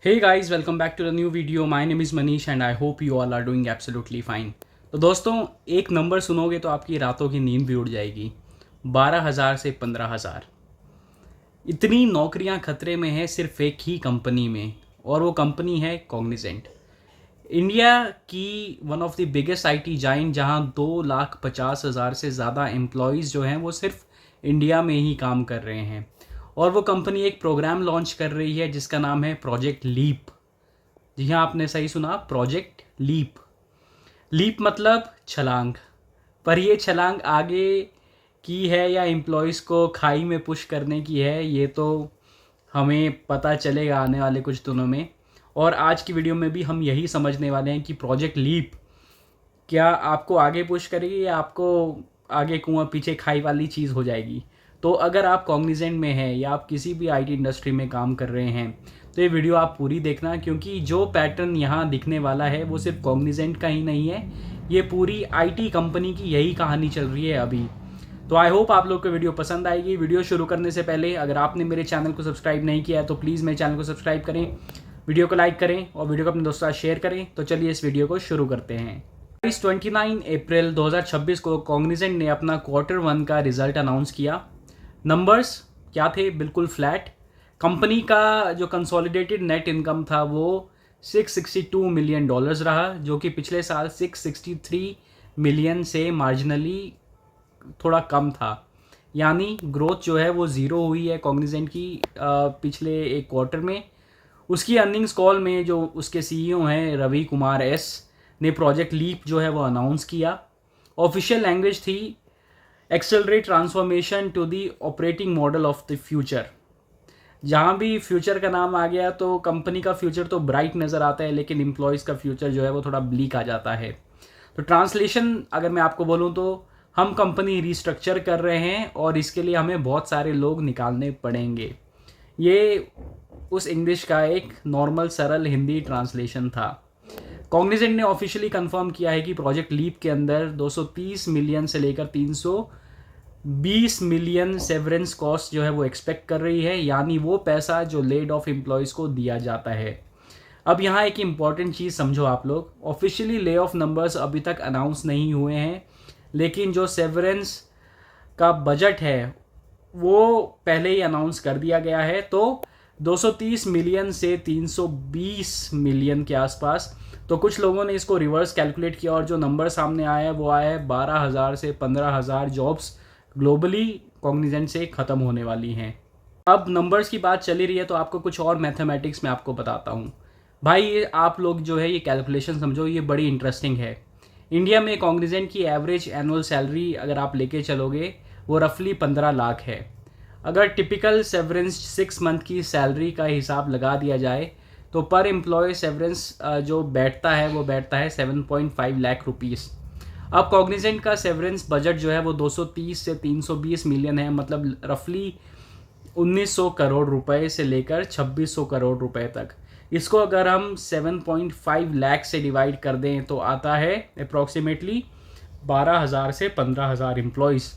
Hey guys, welcome back to the new video. My name is Manish and I hope you all are doing absolutely fine. तो दोस्तों, एक number सुनोगे तो आपकी रातों की नींद भी उड़ जाएगी। 12,000 से 15,000 इतनी नौकरियां खतरे में है सिर्फ एक ही कंपनी में, और वो कंपनी है कॉग्निजेंट। इंडिया की one of the biggest IT giant, जहां 2,50,000 से ज़्यादा एम्प्लॉयज़ जो हैं वो सिर्फ इंडिया में ही काम कर रहे हैं। और वो कंपनी एक प्रोग्राम लॉन्च कर रही है जिसका नाम है प्रोजेक्ट लीप। जी हाँ, आपने सही सुना, प्रोजेक्ट लीप। लीप मतलब छलांग। पर ये छलांग आगे की है या एम्प्लॉयज़ को खाई में पुश करने की है, ये तो हमें पता चलेगा आने वाले कुछ दिनों में। और आज की वीडियो में भी हम यही समझने वाले हैं कि प्रोजेक्ट लीप क्या आपको आगे पुश करेगी या आपको आगे कुआं पीछे खाई वाली चीज़ हो जाएगी। तो अगर आप कॉग्निजेंट में हैं या आप किसी भी आईटी इंडस्ट्री में काम कर रहे हैं तो ये वीडियो आप पूरी देखना, क्योंकि जो पैटर्न यहाँ दिखने वाला है वो सिर्फ कॉग्निजेंट का ही नहीं है, ये पूरी आईटी कंपनी की यही कहानी चल रही है अभी। तो आई होप आप लोग को वीडियो पसंद आएगी। वीडियो शुरू करने से पहले अगर आपने मेरे चैनल को सब्सक्राइब नहीं किया है तो प्लीज़ मेरे चैनल को सब्सक्राइब करें, वीडियो को लाइक करें और वीडियो को अपने दोस्तों के साथ शेयर करें। तो चलिए इस वीडियो को शुरू करते हैं। 29 अप्रैल 2026 को कॉग्निजेंट ने अपना क्वार्टर 1 का रिजल्ट अनाउंस किया। नंबर्स क्या थे? बिल्कुल फ्लैट। कंपनी का जो कंसोलिडेटेड नेट इनकम था वो $662 मिलियन रहा, जो कि पिछले साल 663 मिलियन से मार्जिनली थोड़ा कम था। यानी ग्रोथ जो है वो ज़ीरो हुई है कॉग्निजेंट की पिछले एक क्वार्टर में। उसकी अर्निंग्स कॉल में जो उसके सीईओ हैं रवि कुमार एस ने प्रोजेक्ट लीप जो है वो अनाउंस किया। ऑफिशियल लैंग्वेज थी accelerate transformation to the operating model of the future. जहाँ भी फ्यूचर का नाम आ गया तो कंपनी का फ्यूचर तो ब्राइट नज़र आता है, लेकिन एम्प्लॉयज़ का फ्यूचर जो है वो थोड़ा ब्लीक आ जाता है। तो ट्रांसलेशन अगर मैं आपको बोलूँ तो हम कंपनी रिस्ट्रक्चर कर रहे हैं और इसके लिए हमें बहुत सारे लोग निकालने पड़ेंगे। ये उस इंग्लिश का एक नॉर्मल सरल हिंदी ट्रांसलेशन था। कॉग्निजेंट ने ऑफिशियली कंफर्म किया है कि प्रोजेक्ट लीप के अंदर 230 मिलियन से लेकर 320 मिलियन सेवरेंस कॉस्ट जो है वो एक्सपेक्ट कर रही है, यानी वो पैसा जो लेड ऑफ एम्प्लॉयज़ को दिया जाता है। अब यहाँ एक इम्पॉर्टेंट चीज़ समझो आप लोग, ऑफिशियली ले ऑफ नंबर्स अभी तक अनाउंस नहीं हुए हैं, लेकिन जो सेवरेंस का बजट है वो पहले ही अनाउंस कर दिया गया है। तो 230 मिलियन से 320 मिलियन के आसपास। तो कुछ लोगों ने इसको रिवर्स कैलकुलेट किया और जो नंबर सामने आया है वो आया है 12,000 से 15,000 जॉब्स ग्लोबली कॉग्निजेंट से ख़त्म होने वाली हैं। अब नंबर्स की बात चली रही है तो आपको कुछ और मैथमेटिक्स में आपको बताता हूँ। भाई ये आप लोग जो है ये कैलकुलेशन समझो, ये बड़ी इंटरेस्टिंग है। इंडिया में कॉग्निजेंट की एवरेज एनुअल सैलरी अगर आप लेके चलोगे वो रफली 15 लाख है। अगर टिपिकल सेवरेंस 6 मंथ की सैलरी का हिसाब लगा दिया जाए तो पर एम्प्लॉय सेवरेंस जो बैठता है वो बैठता है 7.5 लाख रुपीज़। अब कॉग्निजेंट का सेवरेंस बजट जो है वो 230 से 320 मिलियन है, मतलब रफली 1900 करोड़ रुपए से लेकर 2600 करोड़ रुपए तक। इसको अगर हम 7.5 लाख से डिवाइड कर दें तो आता है अप्रॉक्सीमेटली 12,000 से 15,000 एम्प्लॉयज़।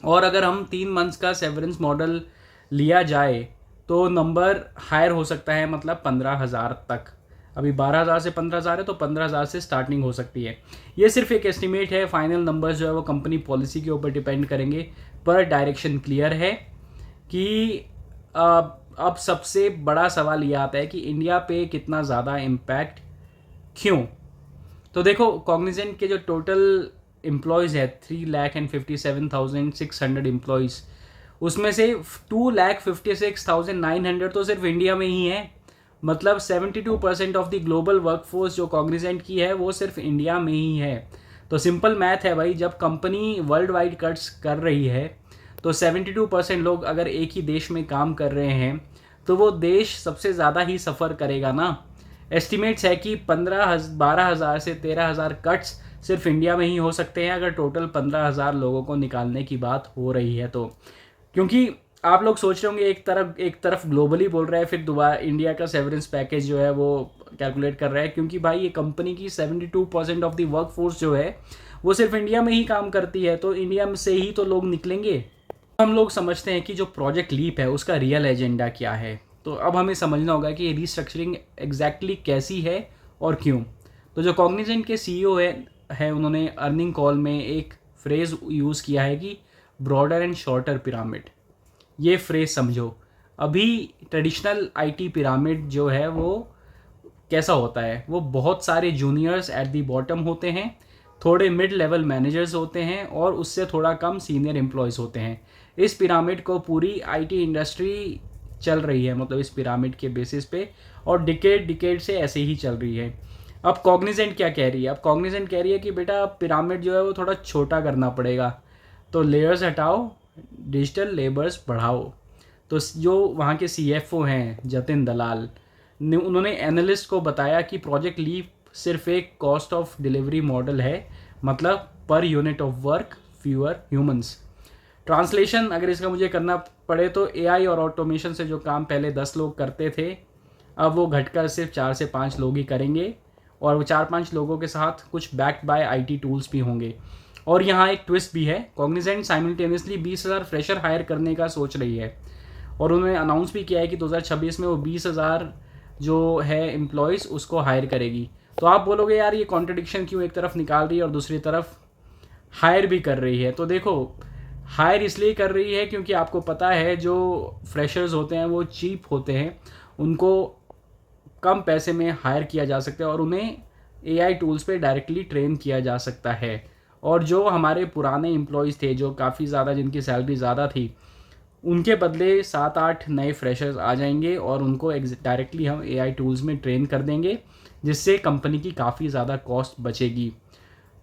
और अगर हम 3 मंथ्स का सेवरेंस मॉडल लिया जाए तो नंबर हायर हो सकता है, मतलब 15,000 तक। अभी 12,000 से 15,000 है तो 15,000 से स्टार्टिंग हो सकती है। ये सिर्फ एक एस्टिमेट है, फाइनल नंबर्स जो है वो कंपनी पॉलिसी के ऊपर डिपेंड करेंगे, पर डायरेक्शन क्लियर है कि अब सबसे बड़ा सवाल ये आता है कि इंडिया पे कितना ज़्यादा इम्पैक्ट क्यों। तो देखो, कॉग्निजेंट के जो टोटल एम्प्लॉयज़ है 3,57,600 एम्प्लॉयज़, उसमें से 2,56,900 तो सिर्फ इंडिया में ही है। मतलब 72% ऑफ द ग्लोबल वर्कफोर्स जो कॉग्निजेंट की है वो सिर्फ इंडिया में ही है। तो सिंपल मैथ है भाई, जब कंपनी वर्ल्ड वाइड कट्स कर रही है तो 72% लोग अगर एक ही देश में काम कर रहे हैं तो वो देश सबसे ज़्यादा ही सफ़र करेगा ना। एस्टिमेट्स है कि 12,000 से 13,000 कट्स सिर्फ इंडिया में ही हो सकते हैं अगर टोटल 15,000 लोगों को निकालने की बात हो रही है तो। क्योंकि आप लोग सोच रहे होंगे एक तरफ ग्लोबली बोल रहा है, फिर दोबारा इंडिया का सेवरेंस पैकेज जो है वो कैलकुलेट कर रहा है, क्योंकि भाई ये कंपनी की 72% ऑफ द वर्क फोर्स जो है वो सिर्फ इंडिया में ही काम करती है, तो इंडिया में से ही तो लोग निकलेंगे। हम लोग समझते हैं कि जो प्रोजेक्ट लीप है उसका रियल एजेंडा क्या है। तो अब हमें समझना होगा कि रीस्ट्रक्चरिंग एग्जैक्टली कैसी है और क्यों। तो जो कॉग्निजेंट के सीईओ है उन्होंने अर्निंग कॉल में एक फ्रेज़ यूज़ किया है कि ब्रॉडर एंड शॉर्टर पिरामिड। ये फ्रेज़ समझो। अभी ट्रेडिशनल आईटी पिरामिड जो है वो कैसा होता है, वो बहुत सारे जूनियर्स एट दी बॉटम होते हैं, थोड़े मिड लेवल मैनेजर्स होते हैं और उससे थोड़ा कम सीनियर एम्प्लॉयज़ होते हैं। इस पिरामिड को पूरी आईटी इंडस्ट्री चल रही है, मतलब इस पिरामिड के बेसिस पे, और डिकेड से ऐसे ही चल रही है। अब कॉग्निजेंट क्या कह रही है? अब कॉग्निजेंट कह रही है कि बेटा पिरामिड जो है वो थोड़ा छोटा करना पड़ेगा, तो लेयर्स हटाओ, डिजिटल लेबर्स बढ़ाओ। तो जो वहाँ के सीएफओ हैं जतिन दलाल ने, उन्होंने एनालिस्ट को बताया कि प्रोजेक्ट लीप सिर्फ एक कॉस्ट ऑफ डिलीवरी मॉडल है, मतलब per unit of work fewer humans. Translation अगर इसका मुझे करना पड़े तो एआई और ऑटोमेशन से जो काम पहले 10 लोग करते थे, अब वो घटकर सिर्फ 4 से 5 लोग ही करेंगे, और वो 4-5 लोगों के साथ कुछ बैक्ड बाय आईटी टूल्स भी होंगे। और यहाँ एक ट्विस्ट भी है, कॉग्निजेंट साइमल्टेनियसली 20,000 फ्रेशर हायर करने का सोच रही है, और उन्होंने अनाउंस भी किया है कि 2026 में वो 20,000 जो है एम्प्लॉयज़ उसको हायर करेगी। तो आप बोलोगे यार ये कॉन्ट्रडिक्शन क्यों, एक तरफ निकाल रही है और दूसरी तरफ हायर भी कर रही है? तो देखो, हायर इसलिए कर रही है क्योंकि आपको पता है जो फ्रेशर्स होते हैं वो चीप होते हैं, उनको कम पैसे में हायर किया जा सकता है और उन्हें एआई टूल्स पे डायरेक्टली ट्रेन किया जा सकता है। और जो हमारे पुराने एम्प्लॉयज़ थे जो काफ़ी ज़्यादा, जिनकी सैलरी ज़्यादा थी, उनके बदले 7-8 नए फ्रेशर्स आ जाएंगे और उनको डायरेक्टली हम एआई टूल्स में ट्रेन कर देंगे, जिससे कंपनी की काफ़ी ज़्यादा कॉस्ट बचेगी।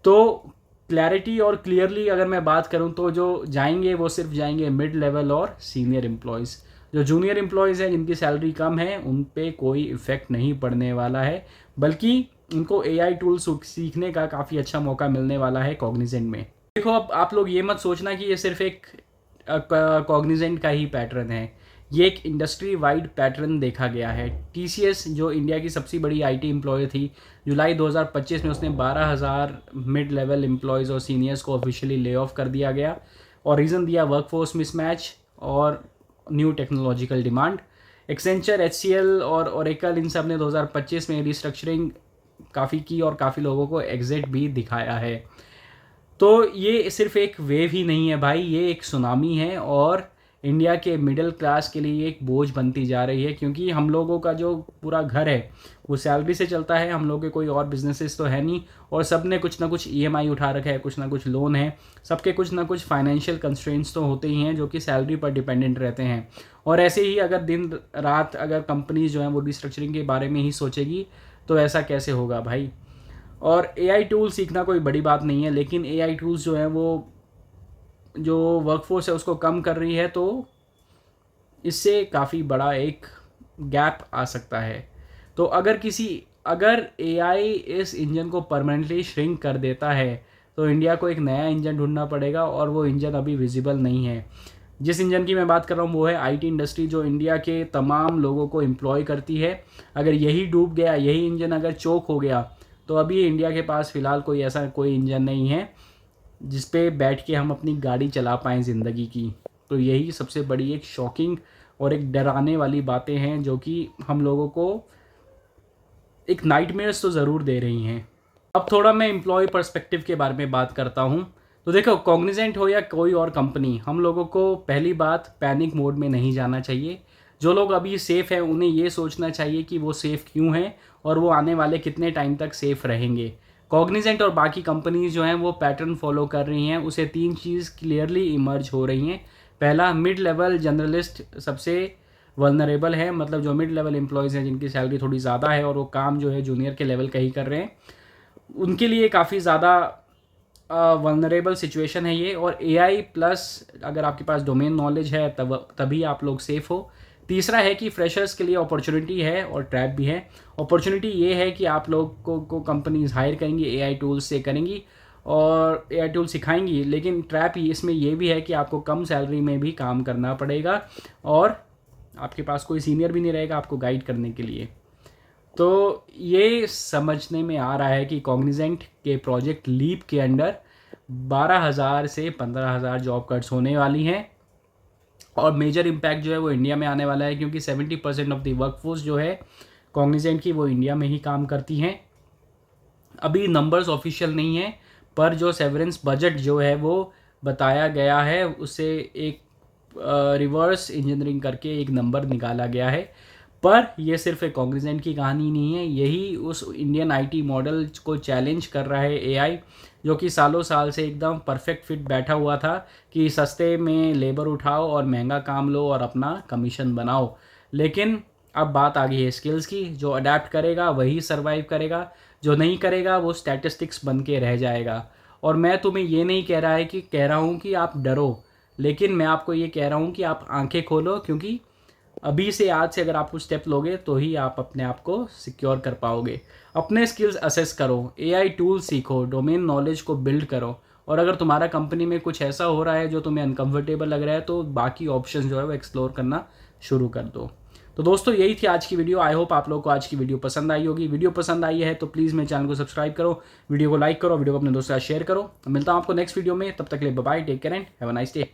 तो क्लैरिटी और क्लियरली अगर मैं बात करूं तो जो जाएंगे वो सिर्फ जाएंगे मिड लेवल और सीनियर एम्प्लॉयज़। जो जूनियर एम्प्लॉयज़ हैं जिनकी सैलरी कम है, उन पे कोई इफ़ेक्ट नहीं पड़ने वाला है, बल्कि उनको एआई टूल्स सीखने का काफ़ी अच्छा मौका मिलने वाला है कॉग्निजेंट में। देखो, अब आप लोग ये मत सोचना कि ये सिर्फ एक कॉग्निजेंट का ही पैटर्न है, ये एक इंडस्ट्री वाइड पैटर्न देखा गया है। टीसीएस जो इंडिया की सबसे बड़ी आईटी एम्प्लॉय थी, जुलाई 2025 में उसने 12,000 मिड लेवल एम्प्लॉयज़ और सीनियर्स को ऑफिशियली ले ऑफ कर दिया गया, और रीज़न दिया वर्कफोर्स मिसमैच और new technological demand. Accenture, HCL और ओरेकल, इन सब ने 2025 में रिस्ट्रक्चरिंग काफ़ी की और काफ़ी लोगों को एग्जिट भी दिखाया है। तो ये सिर्फ एक वेव ही नहीं है भाई, ये एक सुनामी है, और इंडिया के मिडिल क्लास के लिए एक बोझ बनती जा रही है, क्योंकि हम लोगों का जो पूरा घर है वो सैलरी से चलता है, हम लोग के कोई और बिजनेसेस तो है नहीं, और सब ने कुछ ना कुछ ईएमआई उठा रखा है, कुछ ना कुछ लोन है, सबके कुछ ना कुछ फाइनेंशियल कंस्ट्रेंट्स तो होते ही हैं जो कि सैलरी पर डिपेंडेंट रहते हैं। और ऐसे ही अगर दिन रात अगर कंपनीज जो हैं वो रिस्ट्रक्चरिंग के बारे में ही सोचेगी तो ऐसा कैसे होगा भाई। और एआई टूल सीखना कोई बड़ी बात नहीं है, लेकिन एआई टूल्स जो हैं वो जो वर्कफोर्स है उसको कम कर रही है, तो इससे काफ़ी बड़ा एक गैप आ सकता है। तो अगर एआई इस इंजन को परमानेंटली श्रिंक कर देता है तो इंडिया को एक नया इंजन ढूंढना पड़ेगा, और वो इंजन अभी विजिबल नहीं है। जिस इंजन की मैं बात कर रहा हूँ वो है आईटी इंडस्ट्री, जो इंडिया के तमाम लोगों को एम्प्लॉय करती है। अगर यही डूब गया, यही इंजन अगर चोक हो गया, तो अभी इंडिया के पास फ़िलहाल कोई इंजन नहीं है जिस पे बैठ के हम अपनी गाड़ी चला पाएँ ज़िंदगी की। तो यही सबसे बड़ी एक शॉकिंग और एक डराने वाली बातें हैं जो कि हम लोगों को एक नाइटमेयर्स तो ज़रूर दे रही हैं। अब थोड़ा मैं एम्प्लॉय पर्सपेक्टिव के बारे में बात करता हूँ। तो देखो, कॉग्निजेंट हो या कोई और कंपनी, हम लोगों को पहली बात पैनिक मोड में नहीं जाना चाहिए। जो लोग अभी सेफ़ हैं उन्हें ये सोचना चाहिए कि वो सेफ़ क्यों हैं और वो आने वाले कितने टाइम तक सेफ़ रहेंगे। कॉग्निजेंट और बाकी कंपनीज जो हैं वो पैटर्न फॉलो कर रही हैं, उसे 3 चीज़ क्लियरली इमर्ज हो रही हैं। पहला, मिड लेवल जनरलिस्ट सबसे वल्नरेबल है, मतलब जो मिड लेवल एम्प्लॉयज़ हैं जिनकी सैलरी थोड़ी ज़्यादा है और वो काम जो है जूनियर के लेवल का ही कर रहे हैं, उनके लिए काफ़ी ज़्यादा वल्नरेबल सिचुएशन है ये। और एआई प्लस अगर आपके पास डोमेन नॉलेज है तभी आप लोग सेफ़ हो। तीसरा है कि फ्रेशर्स के लिए अपॉर्चुनिटी है और ट्रैप भी है। अपॉर्चुनिटी ये है कि आप लोग को कंपनीज हायर करेंगी, एआई टूल्स से करेंगी और एआई टूल सिखाएंगी, लेकिन ट्रैप ही इसमें ये भी है कि आपको कम सैलरी में भी काम करना पड़ेगा और आपके पास कोई सीनियर भी नहीं रहेगा आपको गाइड करने के लिए। तो ये समझने में आ रहा है कि कॉग्निजेंट के प्रोजेक्ट लीप के अंडर 12,000 से 15,000 जॉब कट्स होने वाली हैं, और मेजर इम्पैक्ट जो है वो इंडिया में आने वाला है, क्योंकि 70% ऑफ द वर्कफोर्स जो है कॉग्निजेंट की वो इंडिया में ही काम करती हैं। अभी नंबर्स ऑफिशियल नहीं है, पर जो सेवरेंस बजट जो है वो बताया गया है, उससे एक रिवर्स इंजीनियरिंग करके एक नंबर निकाला गया है। पर ये सिर्फ एक कॉग्निजेंट की कहानी नहीं है, यही उस इंडियन आईटी मॉडल को चैलेंज कर रहा है एआई, जो कि सालों साल से एकदम परफेक्ट फिट बैठा हुआ था कि सस्ते में लेबर उठाओ और महंगा काम लो और अपना कमीशन बनाओ। लेकिन अब बात आ गई है स्किल्स की, जो अडेप्ट करेगा वही सर्वाइव करेगा, जो नहीं करेगा वो स्टैटिस्टिक्स बन के रह जाएगा। और मैं तुम्हें ये नहीं कह रहा हूँ कि आप डरो, लेकिन मैं आपको ये कह रहा हूँ कि आप आंखें खोलो, क्योंकि अभी से आज से अगर आप कुछ स्टेप लोगे तो ही आप अपने आप को सिक्योर कर पाओगे। अपने स्किल्स असेस करो, एआई टूल सीखो, डोमेन नॉलेज को बिल्ड करो, और अगर तुम्हारा कंपनी में कुछ ऐसा हो रहा है जो तुम्हें अनकंफर्टेबल लग रहा है तो बाकी ऑप्शन जो है वो एक्सप्लोर करना शुरू कर दो। तो दोस्तों यही थी आज की वीडियो। आई होप आप लोगों को आज की वीडियो पसंद आई होगी। वीडियो पसंद आई है तो प्लीज़ मेरे चैनल को सब्सक्राइब करो, वीडियो को लाइक करो, वीडियो को अपने दोस्तों के साथ शेयर करो। मिलता हूँ आपको नेक्स्ट वीडियो में, तब तक के लिए bye bye, take care and have a nice day.